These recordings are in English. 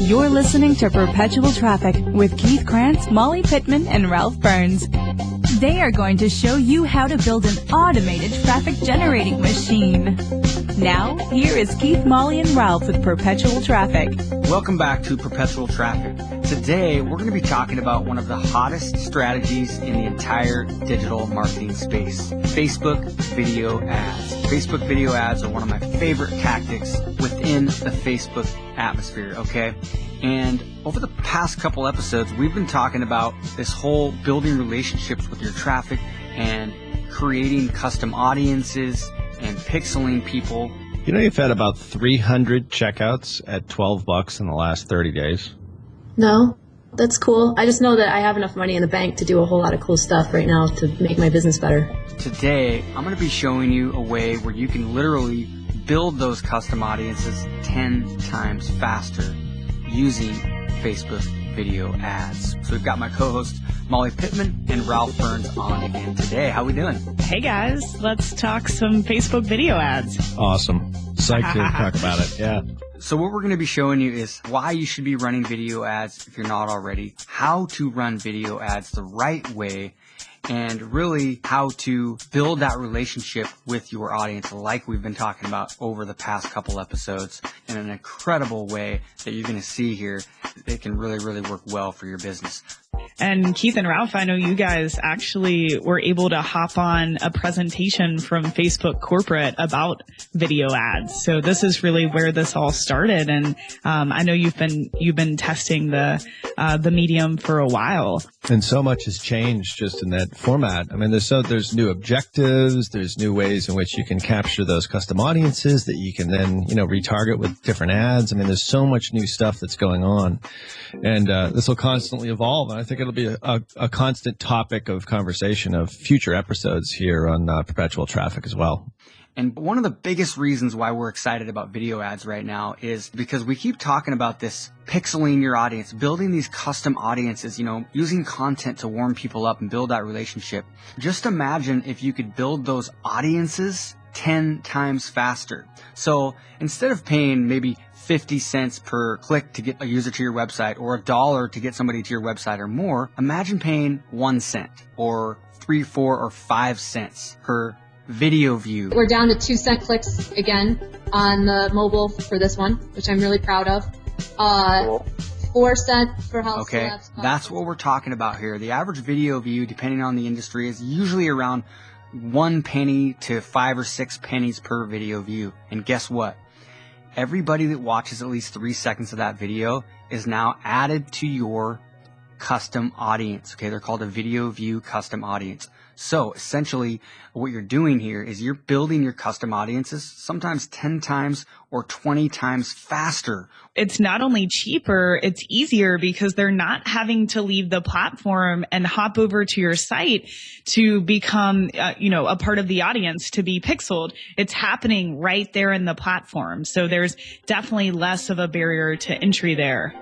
You're listening to Perpetual Traffic with Keith Krantz, Molly Pittman, and Ralph Burns. They are going to show you how to build an automated traffic generating machine. Now, here is Keith, Molly, and Ralph with Perpetual Traffic. Welcome back to Perpetual Traffic. Today, we're going to be talking about one of the hottest strategies in the entire digital marketing space, Facebook video ads. Facebook video ads are one of my favorite tactics within the Facebook atmosphere, okay? And over the past couple episodes, we've been talking about this whole building relationships with your traffic and creating custom audiences and pixeling people. You know, you've had about 300 checkouts at $12 in the last 30 days. No, that's cool. I just know that I have enough money in the bank to do a whole lot of cool stuff right now to make my business better. Today, I'm going to be showing you a way where you can literally build those custom audiences 10 times faster using Facebook video ads. So we've got my co-host Molly Pittman and Ralph Burns on again today. How we doing? Hey guys, let's talk some Facebook video ads. Awesome. Psyched to talk about it. Yeah. So what we're going to be showing you is why you should be running video ads if you're not already, how to run video ads the right way, and really how to build that relationship with your audience like we've been talking about over the past couple episodes in an incredible way that you're going to see here. It can really, really work well for your business. And Keith and Ralph, I know you guys actually were able to hop on a presentation from Facebook corporate about video ads. So this is really where this all started. And I know you've been testing the medium for a while. And so much has changed just in that format. I mean, there's new objectives, there's new ways in which you can capture those custom audiences that you can then, retarget with different ads. I mean, there's so much new stuff that's going on, and this will constantly evolve. And I think it'll be a constant topic of conversation of future episodes here on Perpetual Traffic as well. And one of the biggest reasons why we're excited about video ads right now is because we keep talking about this pixeling your audience, building these custom audiences, using content to warm people up and build that relationship. Just imagine if you could build those audiences 10 times faster. So instead of paying maybe 50 cents per click to get a user to your website or $1 to get somebody to your website or more, imagine paying 1 cent or 3, 4, or 5 cents per video view. We're down to 2-cent clicks again on the mobile for this one, which I'm really proud of. 4 cents for health. Okay, that's what we're talking about here. The average video view, depending on the industry, is usually around 1 penny to 5 or 6 pennies per video view. And guess what? Everybody that watches at least 3 seconds of that video is now added to your custom audience. Okay, they're called a video view custom audience. So essentially what you're doing here is you're building your custom audiences sometimes 10 times or 20 times faster. It's not only cheaper, it's easier because they're not having to leave the platform and hop over to your site to become, a part of the audience, to be pixeled. It's happening right there in the platform. So there's definitely less of a barrier to entry there.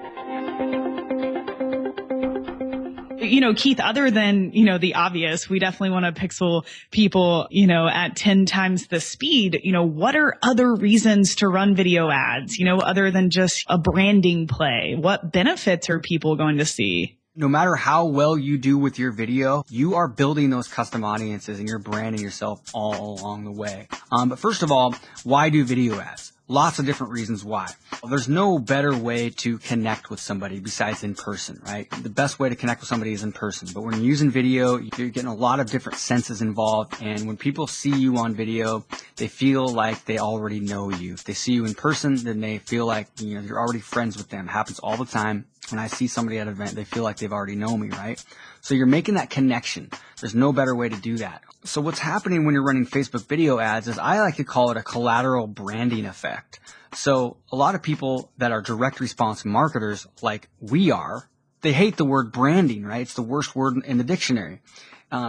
Keith, other than, the obvious, we definitely want to pixel people, at 10 times the speed. What are other reasons to run video ads, other than just a branding play? What benefits are people going to see? No matter how well you do with your video, you are building those custom audiences and you're branding yourself all along the way. But first of all, why do video ads? Lots of different reasons why. Well, there's no better way to connect with somebody besides in person, right? The best way to connect with somebody is in person. But when you're using video, you're getting a lot of different senses involved. And when people see you on video, they feel like they already know you. If they see you in person, then they feel like, you're already friends with them. It happens all the time. When I see somebody at an event, they feel like they've already known me, right? So you're making that connection. There's no better way to do that. So what's happening when you're running Facebook video ads is I like to call it a collateral branding effect. So a lot of people that are direct response marketers like we are, they hate the word branding, right? It's the worst word in the dictionary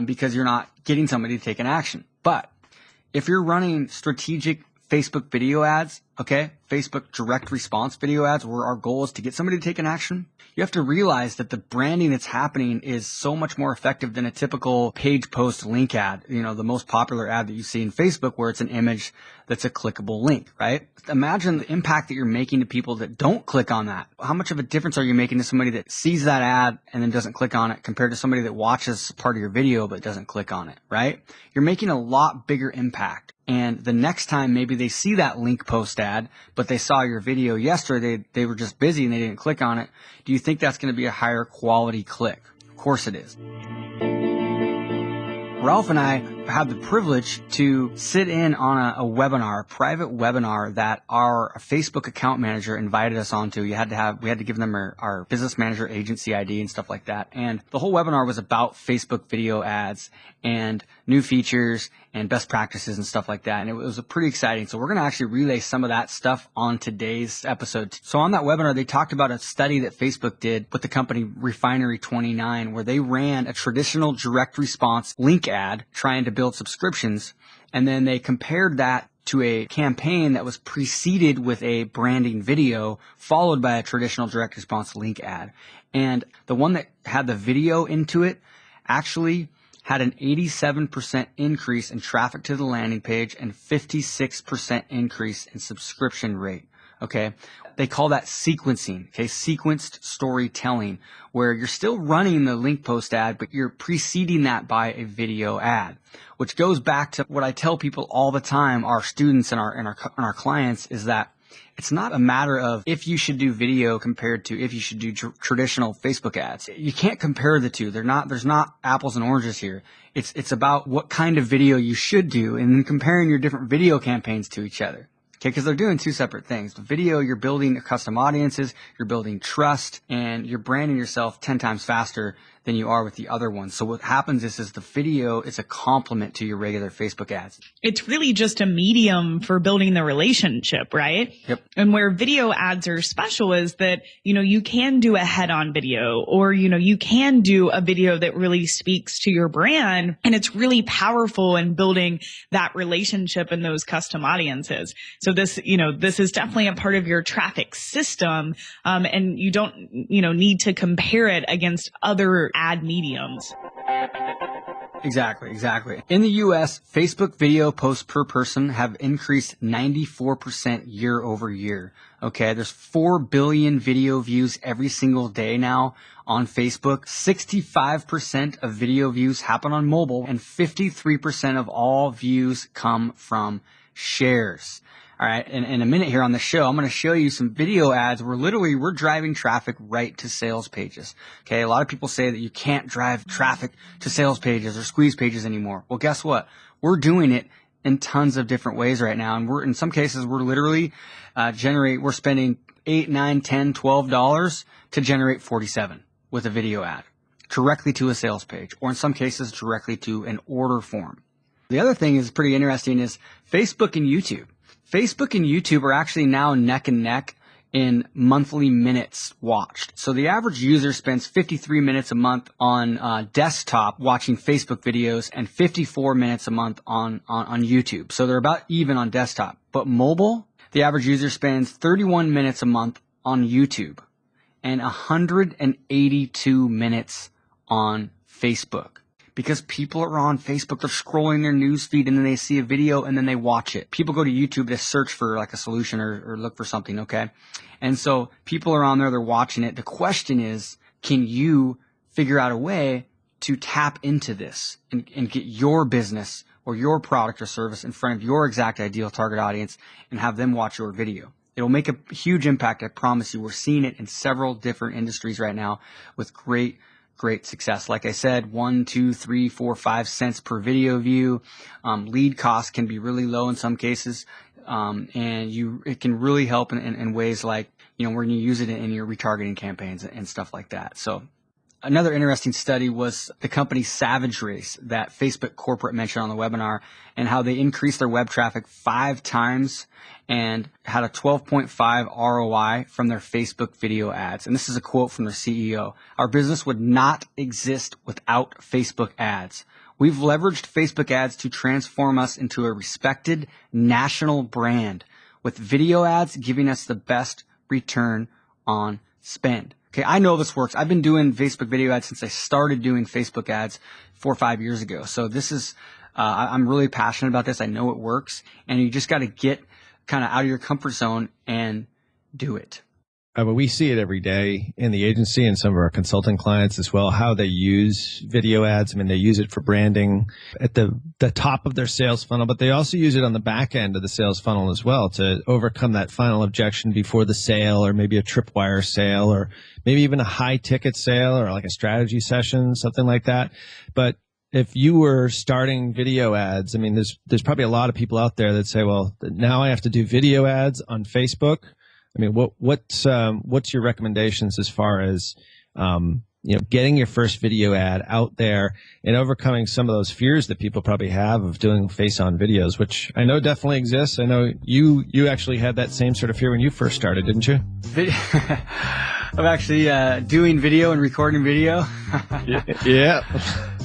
because you're not getting somebody to take an action. But if you're running strategic Facebook video ads, okay, Facebook direct response video ads, where our goal is to get somebody to take an action, you have to realize that the branding that's happening is so much more effective than a typical page post link ad. You know, the most popular ad that you see in Facebook where it's an image that's a clickable link, right? Imagine the impact that you're making to people that don't click on that. How much of a difference are you making to somebody that sees that ad and then doesn't click on it compared to somebody that watches part of your video but doesn't click on it, right? You're making a lot bigger impact. And the next time maybe they see that link post ad, but they saw your video yesterday, they were just busy and they didn't click on it. Do you think that's going to be a higher quality click? Of course it is. Ralph and I had the privilege to sit in on a webinar, a private webinar that our Facebook account manager invited us onto. We had to give them our business manager agency ID and stuff like that. And the whole webinar was about Facebook video ads and new features and best practices and stuff like that. And it was pretty exciting. So we're going to actually relay some of that stuff on today's episode. So on that webinar, they talked about a study that Facebook did with the company Refinery 29, where they ran a traditional direct response link ad trying to build subscriptions. And then they compared that to a campaign that was preceded with a branding video followed by a traditional direct response link ad. And the one that had the video into it actually had an 87% increase in traffic to the landing page and 56% increase in subscription rate. Okay. They call that sequencing. Okay. Sequenced storytelling, where you're still running the link post ad, but you're preceding that by a video ad, which goes back to what I tell people all the time, our students and our clients, is that it's not a matter of if you should do video compared to if you should do traditional Facebook ads. You can't compare the two. There's not apples and oranges here. It's about what kind of video you should do and then comparing your different video campaigns to each other. Okay, because they're doing two separate things. The video, you're building custom audiences, you're building trust, and you're branding yourself 10 times faster than you are with the other one. So what happens is the video is a complement to your regular Facebook ads. It's really just a medium for building the relationship, right? Yep. And where video ads are special is that, you can do a head-on video, or, you can do a video that really speaks to your brand, and it's really powerful in building that relationship and those custom audiences. So this is definitely a part of your traffic system. And you don't, need to compare it against other ad mediums. Exactly. In the US, Facebook video posts per person have increased 94% year over year. Okay, there's 4 billion video views every single day now on Facebook. 65% of video views happen on mobile, and 53% of all views come from shares. All right. And in a minute here on the show, I'm going to show you some video ads where literally we're driving traffic right to sales pages. Okay. A lot of people say that you can't drive traffic to sales pages or squeeze pages anymore. Well, guess what? We're doing it in tons of different ways right now. And in some cases, we're literally, we're spending $8, $9, $10, $12 to generate 47 with a video ad directly to a sales page, or in some cases directly to an order form. The other thing is pretty interesting is Facebook and YouTube. Facebook and YouTube are actually now neck and neck in monthly minutes watched. So the average user spends 53 minutes a month on desktop watching Facebook videos and 54 minutes a month on YouTube. So they're about even on desktop. But mobile, the average user spends 31 minutes a month on YouTube and 182 minutes on Facebook. Because people are on Facebook, they're scrolling their news feed and then they see a video and then they watch it. People go to YouTube to search for like a solution or look for something, okay? And so people are on there, they're watching it. The question is, can you figure out a way to tap into this and get your business or your product or service in front of your exact ideal target audience and have them watch your video? It'll make a huge impact, I promise you. We're seeing it in several different industries right now with great success. Like I said, 1, 2, 3, 4, 5 cents per video view. Lead costs can be really low in some cases. And it can really help in ways like, when you use it in your retargeting campaigns and stuff like that. So another interesting study was the company Savage Race that Facebook corporate mentioned on the webinar, and how they increased their web traffic 5 times and had a 12.5 ROI from their Facebook video ads. And this is a quote from their CEO. "Our business would not exist without Facebook ads. We've leveraged Facebook ads to transform us into a respected national brand, with video ads giving us the best return on spend. Okay, I know this works. I've been doing Facebook video ads since I started doing Facebook ads 4 or 5 years ago. So this is, I'm really passionate about this. I know it works, and you just got to get kind of out of your comfort zone and do it. But we see it every day in the agency and some of our consulting clients as well, how they use video ads. I mean, they use it for branding at the top of their sales funnel, but they also use it on the back end of the sales funnel as well to overcome that final objection before the sale, or maybe a tripwire sale, or maybe even a high ticket sale, or like a strategy session, something like that. But if you were starting video ads, I mean, there's probably a lot of people out there that say, well, now I have to do video ads on Facebook. I mean, what's your recommendations as far as, getting your first video ad out there and overcoming some of those fears that people probably have of doing face-on videos, which I know definitely exists. I know you actually had that same sort of fear when you first started, didn't you? I'm actually doing video and recording video. Yeah.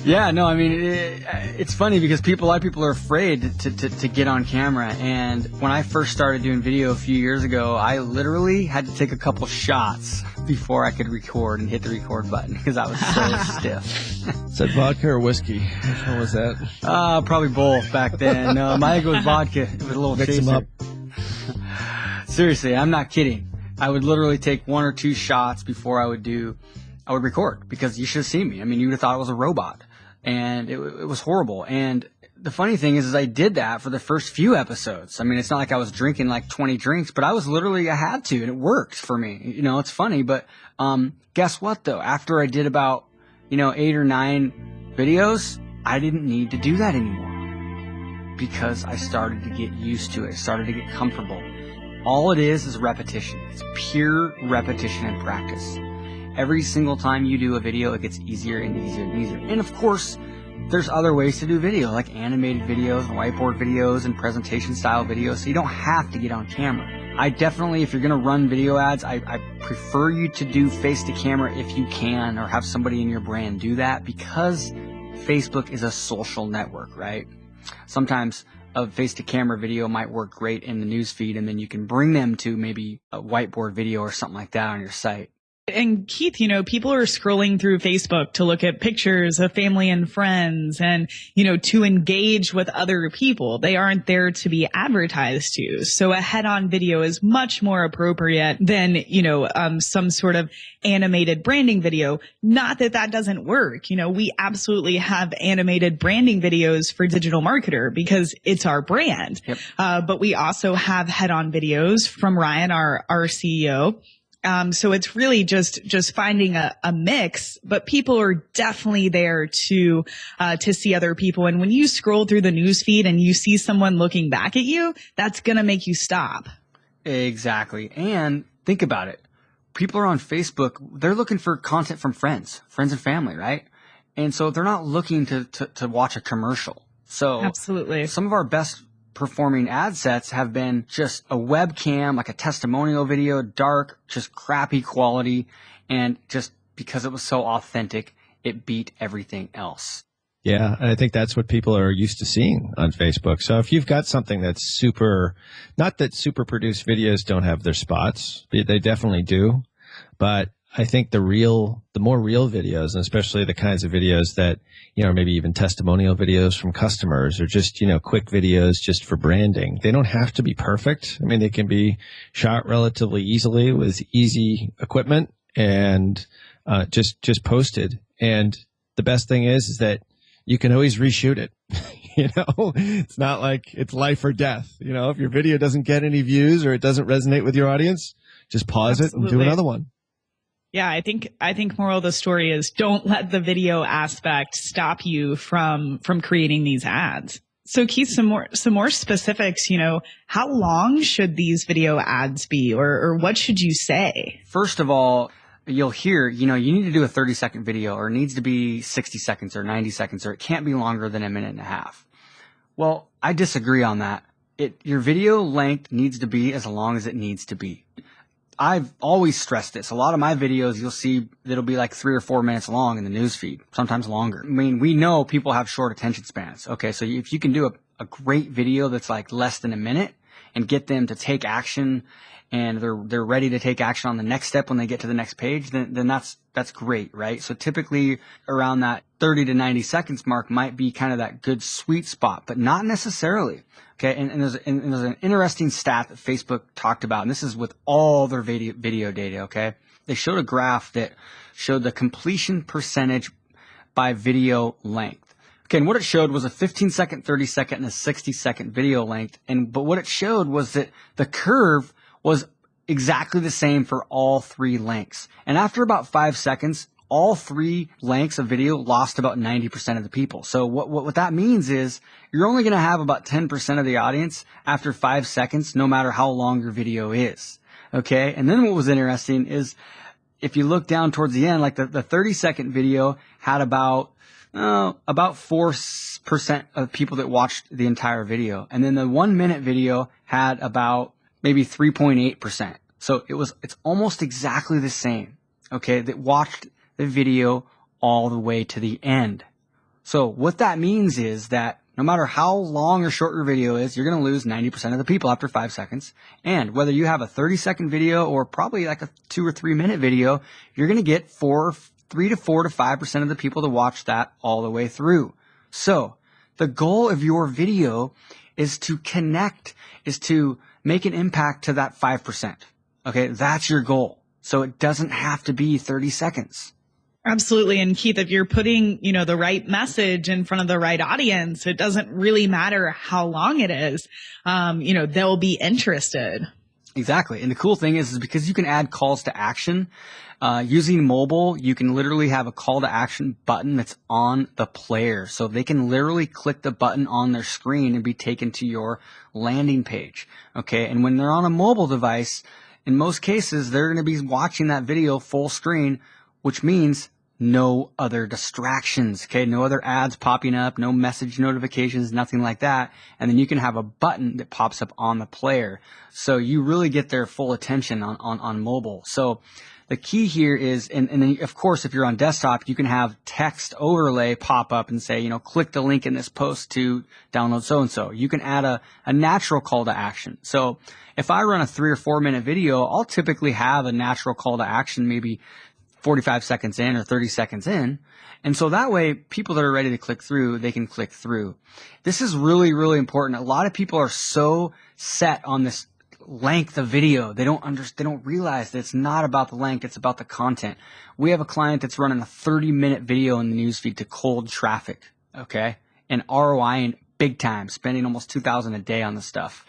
Yeah, no, I mean, it's funny because a lot of people are afraid to get on camera. And when I first started doing video a few years ago, I literally had to take a couple shots before I could record and hit the record button because I was so stiff. Is that vodka or whiskey? Which one was that? Probably both back then. No, my ego was vodka. It was a little Mix chaser. them up. Seriously, I'm not kidding. I would literally take 1 or 2 shots before I would record, because you should have seen me. I mean, you would have thought I was a robot. And it was horrible. And the funny thing is I did that for the first few episodes. I mean, it's not like I was drinking like 20 drinks, but I had to, and it worked for me. You know, it's funny, but guess what though? After I did about 8 or 9 videos, I didn't need to do that anymore because I started to get used to it. I started to get comfortable. All it is repetition. It's pure repetition and practice. Every single time you do a video, it gets easier and easier and easier. And of course, there's other ways to do video, like animated videos, whiteboard videos, and presentation style videos, so you don't have to get on camera. I definitely, if you're going to run video ads, I prefer you to do face to camera if you can, or have somebody in your brand do that, because Facebook is a social network, right? Sometimes a face to camera video might work great in the news feed, and then you can bring them to maybe a whiteboard video or something like that on your site. And Keith, people are scrolling through Facebook to look at pictures of family and friends and, to engage with other people. They aren't there to be advertised to. So a head-on video is much more appropriate than, some sort of animated branding video. Not that that doesn't work. We absolutely have animated branding videos for digital marketer because it's our brand. Yep. But we also have head-on videos from Ryan, our CEO. So it's really just finding a mix, but people are definitely there to see other people. And when you scroll through the news feed and you see someone looking back at you, that's going to make you stop. Exactly. And think about it. People are on Facebook. They're looking for content from friends and family, right? And so they're not looking to watch a commercial. So absolutely, some of our best performing ad sets have been just a webcam, like a testimonial video, dark, just crappy quality. And just because it was so authentic, it beat everything else. Yeah. And I think that's what people are used to seeing on Facebook. So if you've got something that's not that super produced videos don't have their spots, they definitely do. But I think the more real videos, and especially the kinds of videos that, maybe even testimonial videos from customers, or just, quick videos just for branding. They don't have to be perfect. I mean, they can be shot relatively easily with easy equipment and just posted. And the best thing is that you can always reshoot it. It's not like it's life or death. If your video doesn't get any views or it doesn't resonate with your audience, just pause Absolutely. it and do another one. Yeah, I think moral of the story is don't let the video aspect stop you from creating these ads. So Keith, some more specifics, how long should these video ads be, or what should you say? First of all, you'll hear, you need to do a 30-second video, or it needs to be 60 seconds or 90 seconds, or it can't be longer than a minute and a half. Well, I disagree on that. Your video length needs to be as long as it needs to be. I've always stressed this. A lot of my videos, you'll see that'll be like 3 or 4 minutes long in the news feed, sometimes longer. I mean, we know people have short attention spans. Okay. So if you can do a great video that's like less than a minute and get them to take action and they're ready to take action on the next step when they get to the next page, then that's great, right? So typically around that 30 to 90 seconds mark might be kind of that good sweet spot, but not necessarily. Okay. And there's an interesting stat that Facebook talked about, and this is with all their video data. Okay. They showed a graph that showed the completion percentage by video length. Okay. And what it showed was a 15-second, 30-second, and a 60-second video length. But what it showed was that the curve was exactly the same for all 3 lengths. And after about 5 seconds, all 3 lengths of video lost about 90% of the people. So what that means is you're only going to have about 10% of the audience after 5 seconds, no matter how long your video is. Okay. And then what was interesting is if you look down towards the end, like the 30-second video had about 4% of people that watched the entire video. And then the 1-minute video had about maybe 3.8%. So it's almost exactly the same. Okay. That watched the video all the way to the end. So what that means is that no matter how long or short your video is, you're going to lose 90% of the people after 5 seconds. And whether you have a 30-second video or probably like a 2 or 3 minute video, you're going to get 3 to 4 to 5% of the people to watch that all the way through. So the goal of your video is to connect, is to make an impact to that 5%. Okay. That's your goal. So it doesn't have to be 30 seconds. Absolutely. And Keith, if you're putting, the right message in front of the right audience, it doesn't really matter how long it is. They'll be interested. Exactly. And the cool thing is because you can add calls to action, using mobile, you can literally have a call to action button that's on the player. So they can literally click the button on their screen and be taken to your landing page. Okay. And when they're on a mobile device, in most cases, they're going to be watching that video full screen, which means no other distractions. Okay. No other ads popping up, no message notifications, nothing like that. And then you can have a button that pops up on the player. So you really get their full attention on mobile. So the key here is, and then of course, if you're on desktop, you can have text overlay pop up and say, click the link in this post to download so-and-so. You can add a natural call to action. So if I run a 3 or 4 minute video, I'll typically have a natural call to action, maybe 45 seconds in or 30 seconds in. And so that way, people that are ready to click through, they can click through. This is really, really important. A lot of people are so set on this length of video. They don't realize that it's not about the length. It's about the content. We have a client that's running a 30-minute video in the newsfeed to cold traffic. Okay. And ROI in big time, spending almost $2,000 a day on the stuff.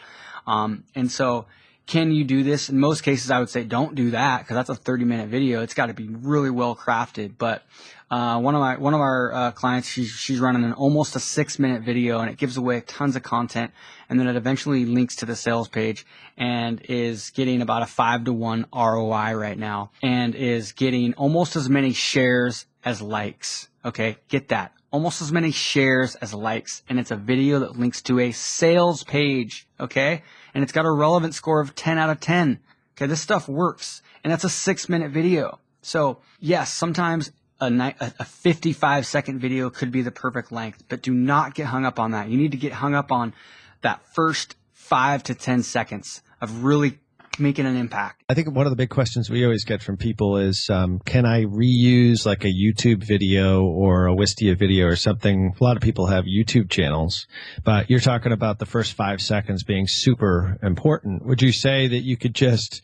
And so can you do this? In most cases, I would say don't do that because that's a 30-minute video. It's got to be really well crafted. But one of our clients, she's running almost a 6-minute video, and it gives away tons of content, and then it eventually links to the sales page and is getting about a 5-to-1 ROI right now, and is getting almost as many shares as likes. Okay, get that. Almost as many shares as likes, and it's a video that links to a sales page. Okay. And it's got a relevant score of 10 out of 10. Okay, this stuff works. And that's a 6-minute video. So yes, sometimes a 55-second video could be the perfect length, but do not get hung up on that. You need to get hung up on that first 5 to 10 seconds of really making an impact. I think one of the big questions we always get from people is, can I reuse like a YouTube video or a Wistia video or something? A lot of people have YouTube channels, but you're talking about the first 5 seconds being super important. Would you say that you could just,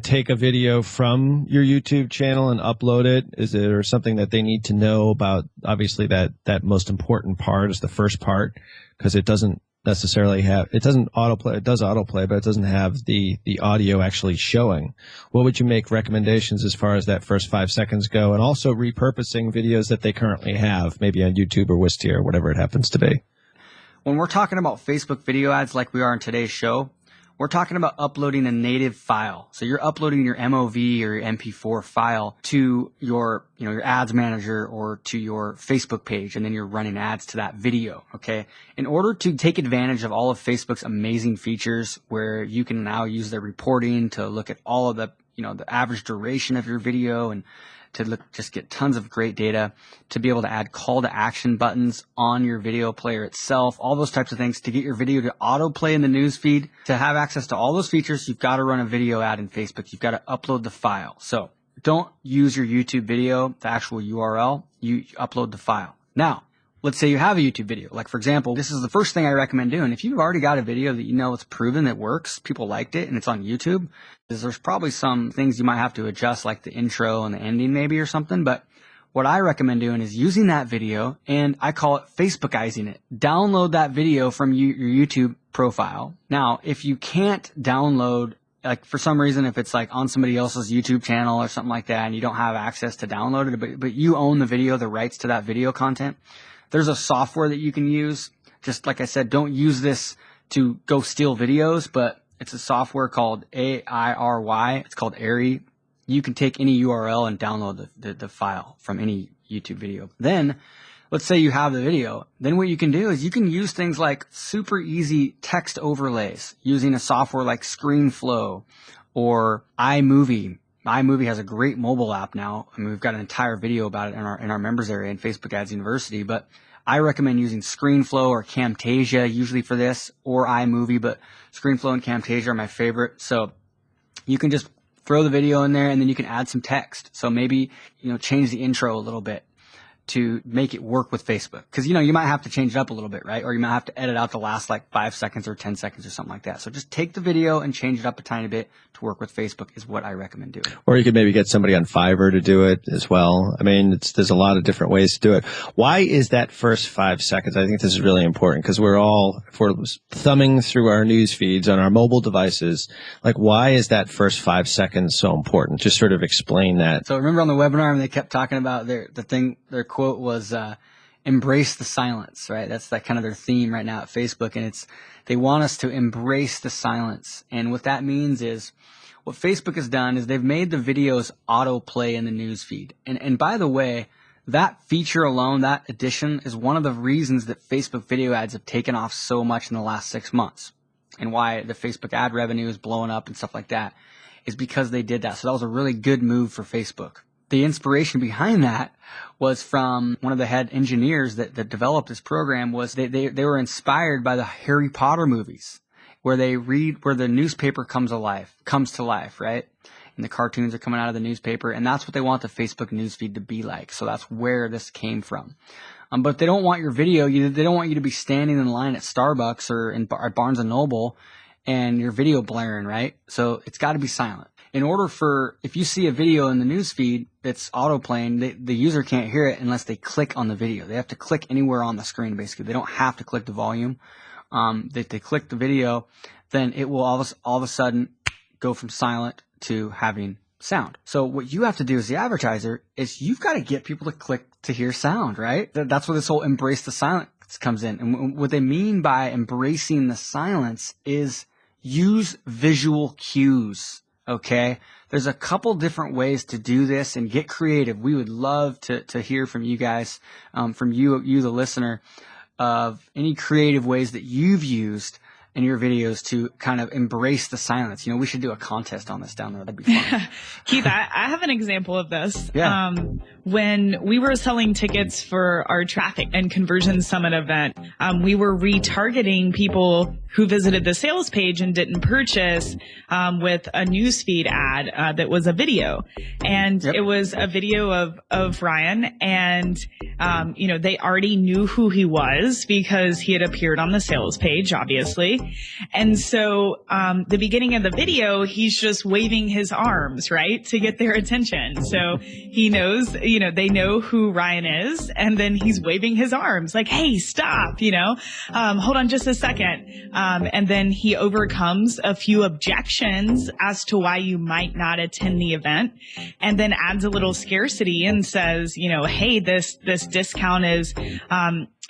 take a video from your YouTube channel and upload it? Is there something that they need to know about? Obviously that most important part is the first part, because it doesn't necessarily it doesn't autoplay. It does autoplay, but it doesn't have the audio actually showing. What would you make recommendations as far as that first 5 seconds go, and also repurposing videos that they currently have, maybe on YouTube or Wistia or whatever it happens to be? When we're talking about Facebook video ads like we are in today's show, we're talking about uploading a native file. So you're uploading your MOV or your MP4 file to your ads manager or to your Facebook page, and then you're running ads to that video. Okay. In order to take advantage of all of Facebook's amazing features, where you can now use their reporting to look at all of the the average duration of your video, and to just get tons of great data, to be able to add call to action buttons on your video player itself, all those types of things, to get your video to autoplay in the news feed. To have access to all those features, you've got to run a video ad in Facebook. You've got to upload the file. So don't use your YouTube video, the actual URL. You upload the file. Now, let's say you have a YouTube video. Like, for example, this is the first thing I recommend doing. If you've already got a video that it's proven that works, people liked it, and it's on YouTube, there's probably some things you might have to adjust, like the intro and the ending maybe or something. But what I recommend doing is using that video, and I call it Facebookizing it. Download that video from your YouTube profile. Now, if you can't download, like for some reason, if it's like on somebody else's YouTube channel or something like that, and you don't have access to download it, but you own the video, the rights to that video content, there's a software that you can use. Just like I said, don't use this to go steal videos, but it's a software called AIRY. It's called AIRY. You can take any URL and download the file from any YouTube video. Then, let's say you have the video. Then what you can do is you can use things like super easy text overlays using a software like ScreenFlow or iMovie. iMovie has a great mobile app now. I mean, we've got an entire video about it in our members area in Facebook Ads University, but I recommend using ScreenFlow or Camtasia usually for this, or iMovie, but ScreenFlow and Camtasia are my favorite. So you can just throw the video in there, and then you can add some text. So maybe, change the intro a little bit to make it work with Facebook. Because, you might have to change it up a little bit, right? Or you might have to edit out the last 5 seconds or 10 seconds or something like that. So just take the video and change it up a tiny bit to work with Facebook is what I recommend doing. Or you could maybe get somebody on Fiverr to do it as well. I mean, there's a lot of different ways to do it. Why is that first 5 seconds? I think this is really important because if we're thumbing through our news feeds on our mobile devices, why is that first 5 seconds so important? Just sort of explain that. So remember on the webinar when they kept talking about their quote was, embrace the silence, right? That's kind of their theme right now at Facebook. And they want us to embrace the silence. And what that means is what Facebook has done is they've made the videos autoplay in the news feed. And by the way, that feature alone, that addition is one of the reasons that Facebook video ads have taken off so much in the last 6 months, and why the Facebook ad revenue is blowing up and stuff like that is because they did that. So that was a really good move for Facebook. The inspiration behind that was from one of the head engineers that developed this program. Was they were inspired by the Harry Potter movies, where the newspaper comes to life, right? And the cartoons are coming out of the newspaper, and that's what they want the Facebook newsfeed to be like. So that's where this came from. But they don't want your video. They don't want you to be standing in line at Starbucks or at Barnes and Noble and your video blaring, right? So it's got to be silent. If you see a video in the newsfeed that's autoplaying, the user can't hear it unless they click on the video. They have to click anywhere on the screen, basically. They don't have to click the volume. If they click the video, then it will all of a sudden go from silent to having sound. So what you have to do as the advertiser is you've got to get people to click to hear sound, right? That's where this whole embrace the silence comes in. And what they mean by embracing the silence is use visual cues. Okay, there's a couple different ways to do this and get creative. We would love to hear from you guys, from you the listener, of any creative ways that you've used in your videos to kind of embrace the silence. We should do a contest on this down there. That'd be fun. Keith, I have an example of this. Yeah. When we were selling tickets for our Traffic and Conversion Summit event, we were retargeting people who visited the sales page and didn't purchase with a newsfeed ad that was a video. And It was a video of Ryan, and they already knew who he was because he had appeared on the sales page, obviously. And so the beginning of the video, he's just waving his arms, right, to get their attention. So he knows, they know who Ryan is, and then he's waving his arms like, hey, stop, hold on just a second. And then he overcomes a few objections as to why you might not attend the event, and then adds a little scarcity and says, hey, this discount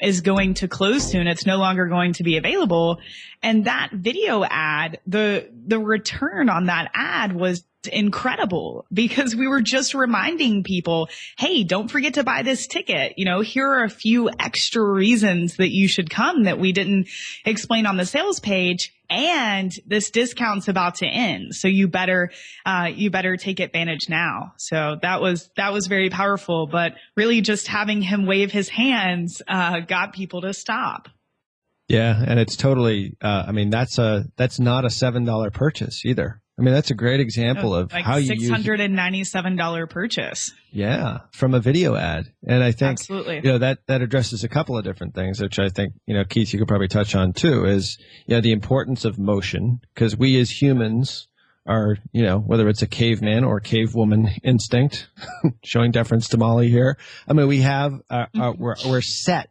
is going to close soon. It's no longer going to be available. And that video ad, the return on that ad was incredible because we were just reminding people, hey, don't forget to buy this ticket. Here are a few extra reasons that you should come that we didn't explain on the sales page. And this discount's about to end. So you better take advantage now. So that was very powerful, but really just having him wave his hands, got people to stop. Yeah. And it's totally, that's not a $7 purchase either. That's a great example of like how you use $697 purchase. Yeah, from a video ad. And I think, absolutely, that addresses a couple of different things, which I think, Keith, you could probably touch on too, is, the importance of motion, because we as humans are, whether it's a caveman or cavewoman instinct, showing deference to Molly here. We have, we're set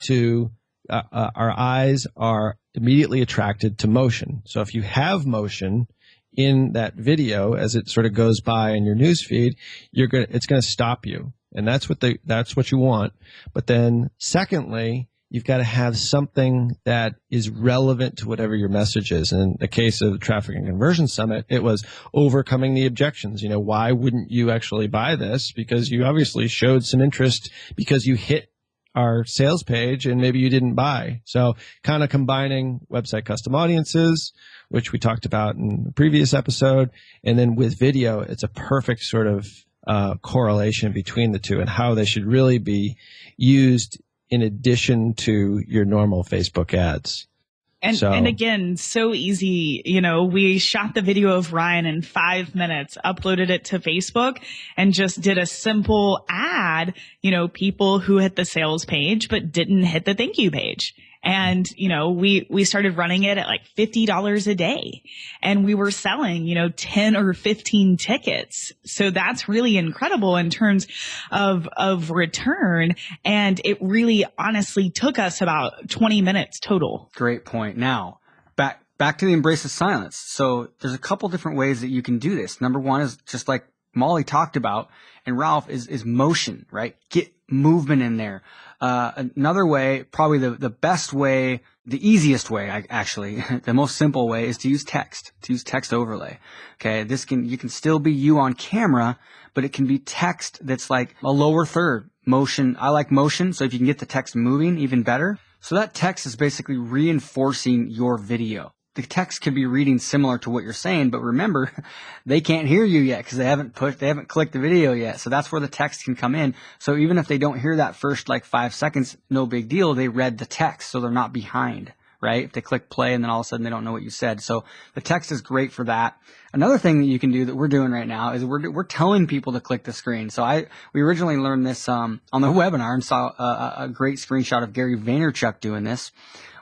to, our eyes are immediately attracted to motion. So if you have motion in that video as it sort of goes by in your news feed, it's going to stop you. And that's what you want. But then secondly, you've got to have something that is relevant to whatever your message is. And in the case of the Traffic and Conversion Summit, it was overcoming the objections. Why wouldn't you actually buy this? Because you obviously showed some interest because you hit our sales page and maybe you didn't buy. So kind of combining website custom audiences, which we talked about in the previous episode. And then with video, it's a perfect sort of correlation between the two and how they should really be used in addition to your normal Facebook ads. And again, so easy. We shot the video of Ryan in 5 minutes, uploaded it to Facebook, and just did a simple ad, people who hit the sales page but didn't hit the thank you page. And, we started running it at like $50 a day, and we were selling, 10 or 15 tickets. So that's really incredible in terms of return. And it really honestly took us about 20 minutes total. Great point. Now, back to the embrace of silence. So there's a couple different ways that you can do this. Number one is just like Molly talked about, and Ralph, is motion, right? Get movement in there. Another way, probably the best way, the easiest way, actually, the most simple way is to use text overlay. Okay. You can still be you on camera, but it can be text that's like a lower third motion. I like motion. So if you can get the text moving, even better. So that text is basically reinforcing your video. The text could be reading similar to what you're saying, but remember, they can't hear you yet because they haven't clicked the video yet. So that's where the text can come in. So even if they don't hear that first 5 seconds, no big deal. They read the text, so they're not behind, right? If they click play and then all of a sudden they don't know what you said. So the text is great for that. Another thing that you can do that we're doing right now is we're telling people to click the screen. So we originally learned this on the webinar and saw a great screenshot of Gary Vaynerchuk doing this,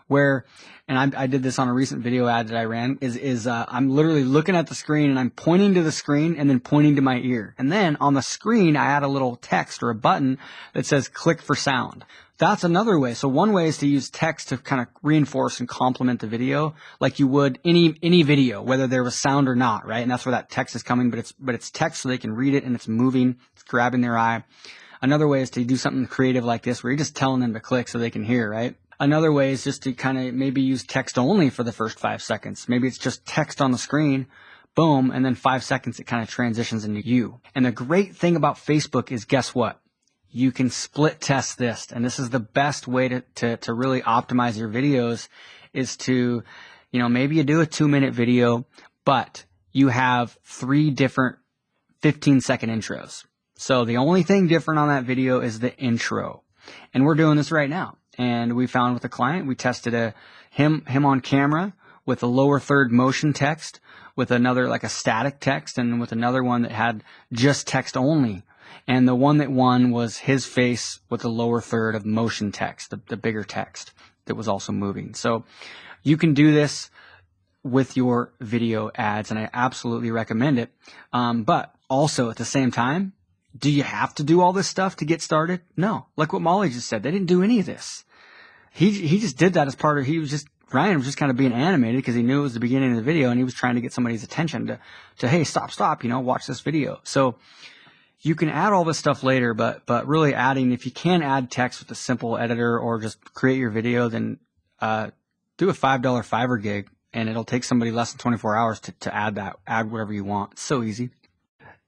where, and I did this on a recent video ad that I ran, I'm literally looking at the screen and I'm pointing to the screen and then pointing to my ear. And then on the screen, I add a little text or a button that says click for sound. That's another way. So one way is to use text to kind of reinforce and complement the video like you would any video, whether there was sound or not, right? And that's where that text is coming, but it's text so they can read it and it's moving, it's grabbing their eye. Another way is to do something creative like this where you're just telling them to click so they can hear, right? Another way is just to kind of maybe use text only for the first 5 seconds. Maybe it's just text on the screen, boom, and then 5 seconds it kind of transitions into you. And the great thing about Facebook is, guess what? You can split test this. And this is the best way to really optimize your videos is to, maybe you do a 2-minute video, but you have 3 different 15-second intros. So the only thing different on that video is the intro. And we're doing this right now. And we found with a client, we tested him on camera with a lower third motion text, with another like a static text, and with another one that had just text only. And the one that won was his face with the lower third of motion text, the bigger text that was also moving. So you can do this with your video ads, and I absolutely recommend it. But also at the same time, do you have to do all this stuff to get started? No. Like what Molly just said, they didn't do any of this. He just did that as part of, Ryan was just kind of being animated because he knew it was the beginning of the video and he was trying to get somebody's attention to hey, stop, watch this video. So you can add all this stuff later, but really adding, if you can add text with a simple editor or just create your video, then do a $5 Fiverr gig and it'll take somebody less than 24 hours to add whatever you want. It's so easy.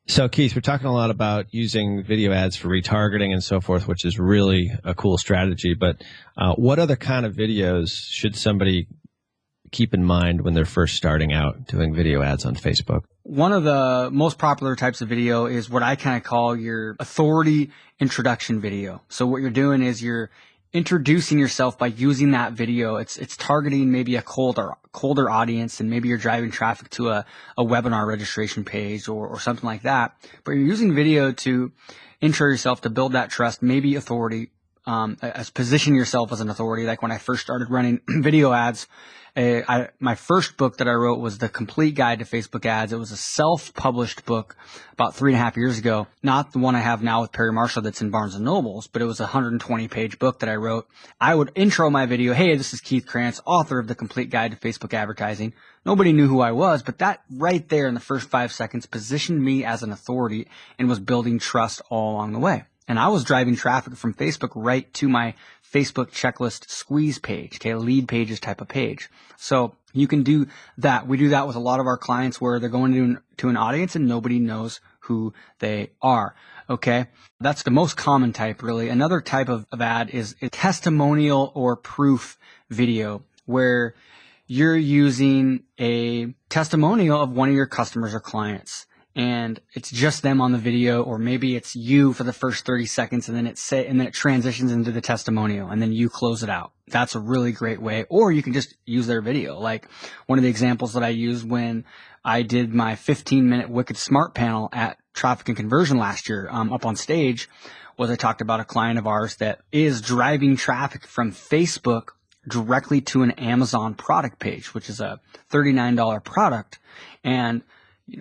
So Keith, we're talking a lot about using video ads for retargeting and so forth, which is really a cool strategy. But what other kind of videos should somebody keep in mind when they're first starting out doing video ads on Facebook? One of the most popular types of video is what I kind of call your authority introduction video. So what you're doing is you're introducing yourself by using that video. It's targeting maybe a colder audience, and maybe you're driving traffic to a webinar registration page or something like that. But you're using video to intro yourself, to build that trust, maybe authority, as position yourself as an authority. Like when I first started running video ads, my first book that I wrote was The Complete Guide to Facebook Ads. It was a self-published book about 3.5 years ago, not the one I have now with Perry Marshall that's in Barnes & Nobles, but it was a 120-page book that I wrote. I would intro my video, hey, this is Keith Krantz, author of The Complete Guide to Facebook Advertising. Nobody knew who I was, but that right there in the first 5 seconds positioned me as an authority and was building trust all along the way. And I was driving traffic from Facebook right to my Facebook checklist squeeze page, okay, lead pages type of page. So you can do that. We do that with a lot of our clients where they're going to an audience and nobody knows who they are, okay? That's the most common type, really. Another type of ad is a testimonial or proof video where you're using a testimonial of one of your customers or clients. And it's just them on the video, or maybe it's you for the first 30 seconds and then it transitions into the testimonial and then you close it out. That's a really great way. Or you can just use their video. Like one of the examples that I used when I did my 15-minute Wicked Smart panel at Traffic and Conversion last year, up on stage, was I talked about a client of ours that is driving traffic from Facebook directly to an Amazon product page, which is a $39 product. And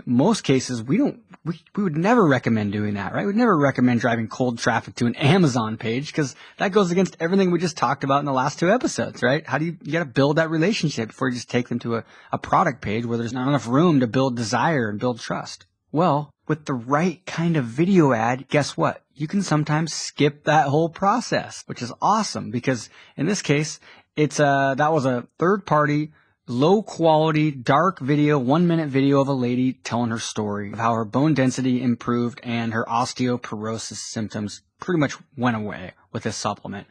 most cases, we would never recommend doing that, right? We'd never recommend driving cold traffic to an Amazon page because that goes against everything we just talked about in the last 2 episodes, right? How do you got to build that relationship before you just take them to a product page where there's not enough room to build desire and build trust? Well, with the right kind of video ad, guess what? You can sometimes skip that whole process, which is awesome because in this case, that was a third-party, low quality, dark video, 1-minute video of a lady telling her story of how her bone density improved and her osteoporosis symptoms pretty much went away with this supplement.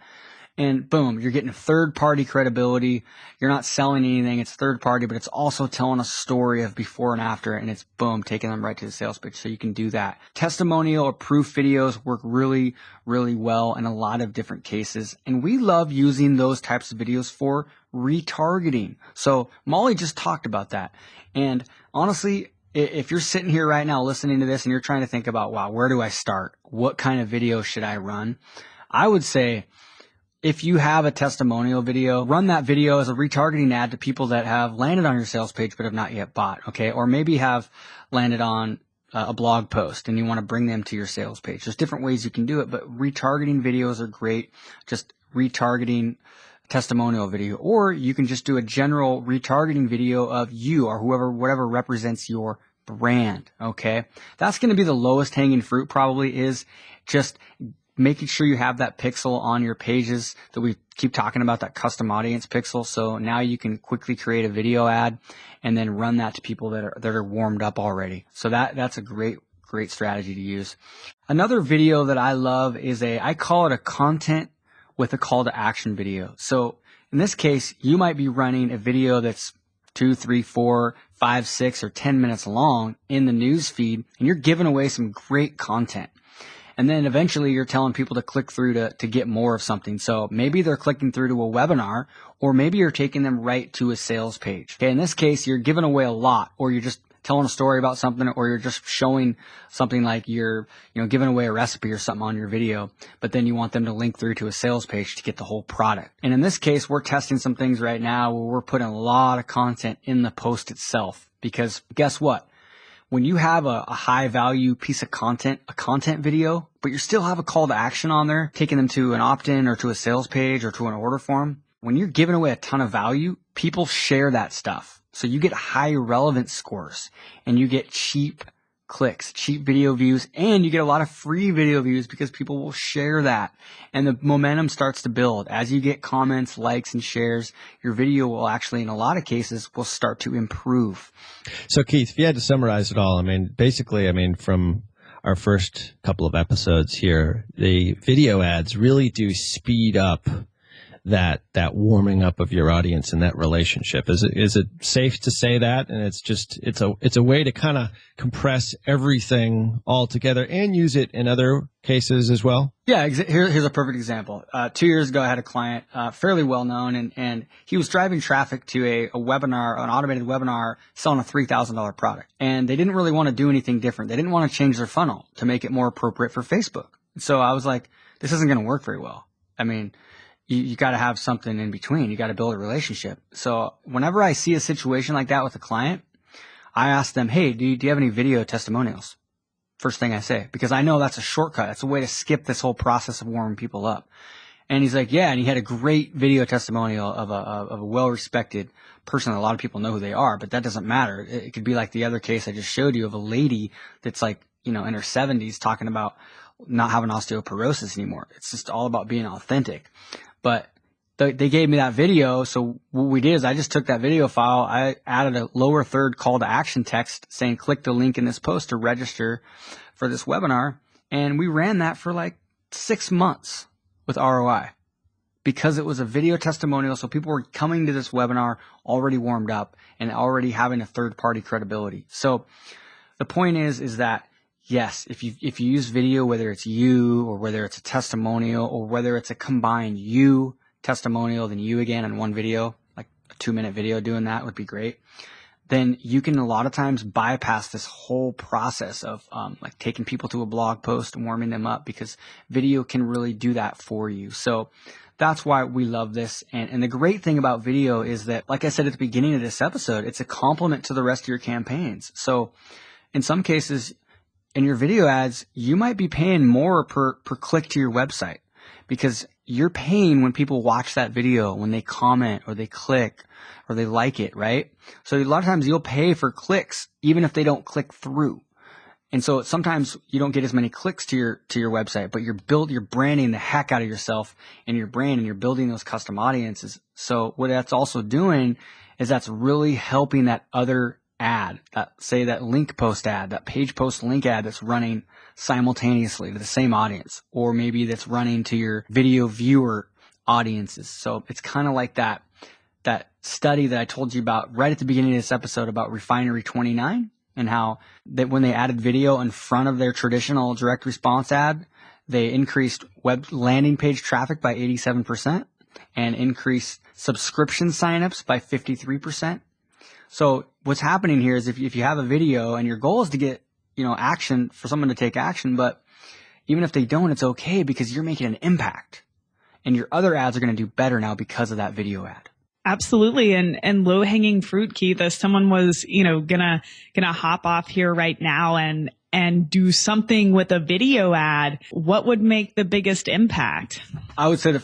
And boom, you're getting third party credibility. You're not selling anything. It's third party, but it's also telling a story of before and after, and it's boom, taking them right to the sales pitch. So you can do that. Testimonial or proof videos work really, really well in a lot of different cases. And we love using those types of videos for retargeting. So Molly just talked about that. And honestly, if you're sitting here right now listening to this and you're trying to think about, wow, where do I start? What kind of video should I run? I would say, if you have a testimonial video, run that video as a retargeting ad to people that have landed on your sales page but have not yet bought, okay? Or maybe have landed on a blog post and you want to bring them to your sales page. There's different ways you can do it, but retargeting videos are great. Just retargeting testimonial video. Or you can just do a general retargeting video of you or whatever represents your brand, okay? That's going to be the lowest hanging fruit probably, is just making sure you have that pixel on your pages that we keep talking about, that custom audience pixel. So now you can quickly create a video ad and then run that to people that are warmed up already. So that's a great strategy to use. Another video that I love is I call it a content with a call to action video. So in this case, you might be running a video that's 2, 3, 4, 5, 6, or 10 minutes long in the news feed, and you're giving away some great content. And then eventually you're telling people to click through to get more of something. So maybe they're clicking through to a webinar, or maybe you're taking them right to a sales page. Okay, in this case, you're giving away a lot, or you're just telling a story about something, or you're just showing something like you're giving away a recipe or something on your video, but then you want them to link through to a sales page to get the whole product. And in this case, we're testing some things right now where we're putting a lot of content in the post itself, because guess what? When you have a high value piece of content, a content video, but you still have a call to action on there, taking them to an opt-in or to a sales page or to an order form, when you're giving away a ton of value, people share that stuff. So you get high relevance scores and you get cheap clicks, cheap video views, and you get a lot of free video views because people will share that. And the momentum starts to build. As you get comments, likes, and shares, your video will actually, in a lot of cases, will start to improve. So Keith, if you had to summarize it all, basically, from our first couple of episodes here, the video ads really do speed up that warming up of your audience and that relationship. Is it safe to say that? And it's a way to kind of compress everything all together and use it in other cases as well? Yeah, here's a perfect example. 2 years ago, I had a client, fairly well known, and he was driving traffic to a webinar, an automated webinar selling a $3,000 product. And they didn't really want to do anything different. They didn't want to change their funnel to make it more appropriate for Facebook. So I was like, this isn't going to work very well. You got to have something in between. You got to build a relationship. So whenever I see a situation like that with a client, I ask them, hey, do you have any video testimonials? First thing I say, because I know that's a shortcut. It's a way to skip this whole process of warming people up. And he's like, yeah. And he had a great video testimonial of a well-respected person. A lot of people know who they are, but that doesn't matter. It could be like the other case I just showed you of a lady that's like, in her 70s talking about not having osteoporosis anymore. It's just all about being authentic. But they gave me that video. So what we did is I just took that video file. I added a lower third call to action text saying, click the link in this post to register for this webinar. And we ran that for like 6 months with ROI because it was a video testimonial. So people were coming to this webinar already warmed up and already having a third party credibility. So the point is that yes, if you use video, whether it's you or whether it's a testimonial or whether it's a combined you testimonial, then you again in one video, like a 2-minute video doing that would be great. Then you can a lot of times bypass this whole process of like taking people to a blog post and warming them up because video can really do that for you. So that's why we love this. And the great thing about video is that, like I said at the beginning of this episode, it's a complement to the rest of your campaigns. So in some cases, in your video ads, you might be paying more per click to your website because you're paying when people watch that video, when they comment or they click or they like it, right? So a lot of times you'll pay for clicks even if they don't click through. And so sometimes you don't get as many clicks to your website, but you're branding the heck out of yourself and your brand, and you're building those custom audiences. So what that's also doing is that's really helping that other ad, that link post ad, that page post link ad that's running simultaneously to the same audience, or maybe that's running to your video viewer audiences. So it's kind of like that study that I told you about right at the beginning of this episode about Refinery 29 and how that when they added video in front of their traditional direct response ad, they increased web landing page traffic by 87% and increased subscription signups by 53%. So what's happening here is if you have a video and your goal is to get, action for someone to take action, but even if they don't, it's okay because you're making an impact and your other ads are going to do better now because of that video ad. Absolutely. And low hanging fruit, Keith, if someone was, gonna hop off here right now and do something with a video ad, what would make the biggest impact? I would say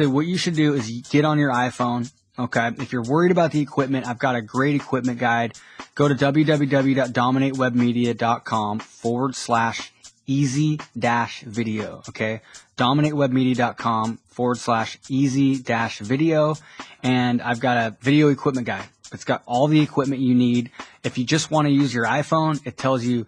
what you should do is get on your iPhone. Okay. If you're worried about the equipment, I've got a great equipment guide. Go to www.dominatewebmedia.com/easy-video. Okay. dominatewebmedia.com/easy-video. And I've got a video equipment guide. It's got all the equipment you need. If you just want to use your iPhone, it tells you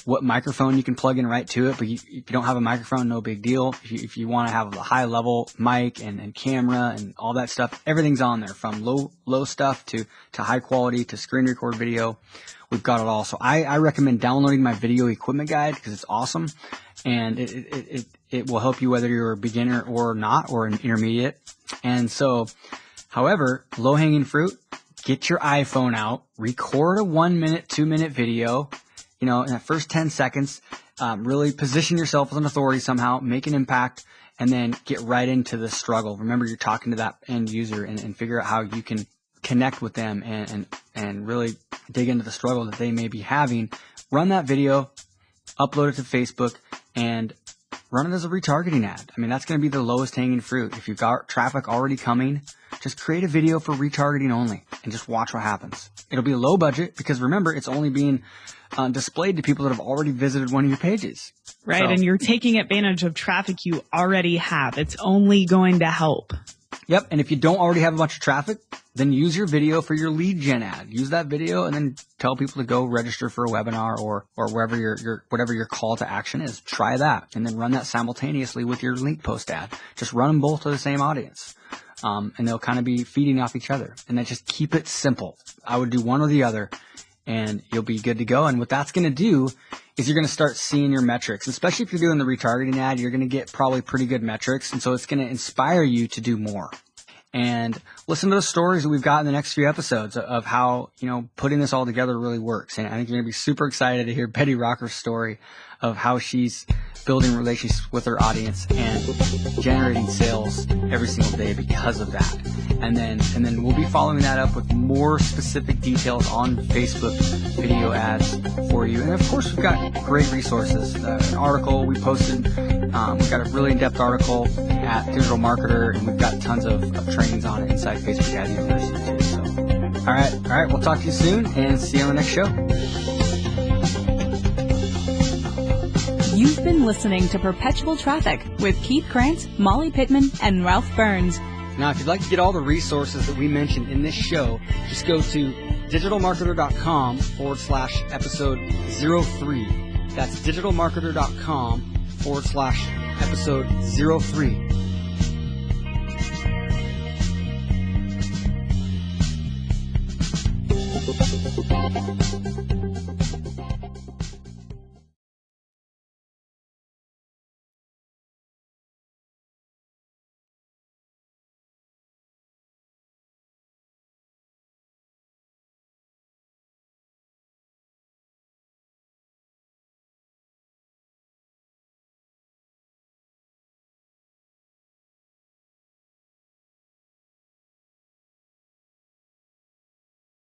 what microphone you can plug in right to it. But if you don't have a microphone, no big deal. If you want to have a high level mic and camera and all that stuff, everything's on there from low stuff to high quality to screen record video. We've got it all. So I recommend downloading my video equipment guide because it's awesome and it will help you whether you're a beginner or not or an intermediate. And so, however, low hanging fruit, get your iPhone out, record a 1 minute, 2 minute video, in that first 10 seconds, really position yourself as an authority somehow, make an impact, and then get right into the struggle. Remember, you're talking to that end user and figure out how you can connect with them and really dig into the struggle that they may be having. Run that video, upload it to Facebook, and run it as a retargeting ad. I mean, that's going to be the lowest hanging fruit. If you've got traffic already coming, just create a video for retargeting only and just watch what happens. It'll be low budget because remember, it's only being displayed to people that have already visited one of your pages. Right. So, and you're taking advantage of traffic you already have. It's only going to help. Yep. And if you don't already have a bunch of traffic, then use your video for your lead gen ad. Use that video and then tell people to go register for a webinar or wherever whatever your call to action is. Try that and then run that simultaneously with your link post ad. Just run them both to the same audience. And they'll kind of be feeding off each other. And then just keep it simple. I would do one or the other and you'll be good to go. And what that's going to do is you're going to start seeing your metrics, especially if you're doing the retargeting ad, you're going to get probably pretty good metrics. And so it's going to inspire you to do more. And listen to the stories that we've got in the next few episodes of how, putting this all together really works. And I think you're going to be super excited to hear Betty Rocker's story of how she's building relationships with her audience and generating sales every single day because of that. And then we'll be following that up with more specific details on Facebook video ads for you. And of course, we've got great resources. An article we posted. We've got a really in-depth article at Digital Marketer, and we've got tons of trainings on it inside Facebook Ad University too. So, all right. We'll talk to you soon, and see you on the next show. You've been listening to Perpetual Traffic with Keith Krantz, Molly Pittman, and Ralph Burns. Now, if you'd like to get all the resources that we mentioned in this show, just go to digitalmarketer.com/episode 03. That's digitalmarketer.com/episode 03.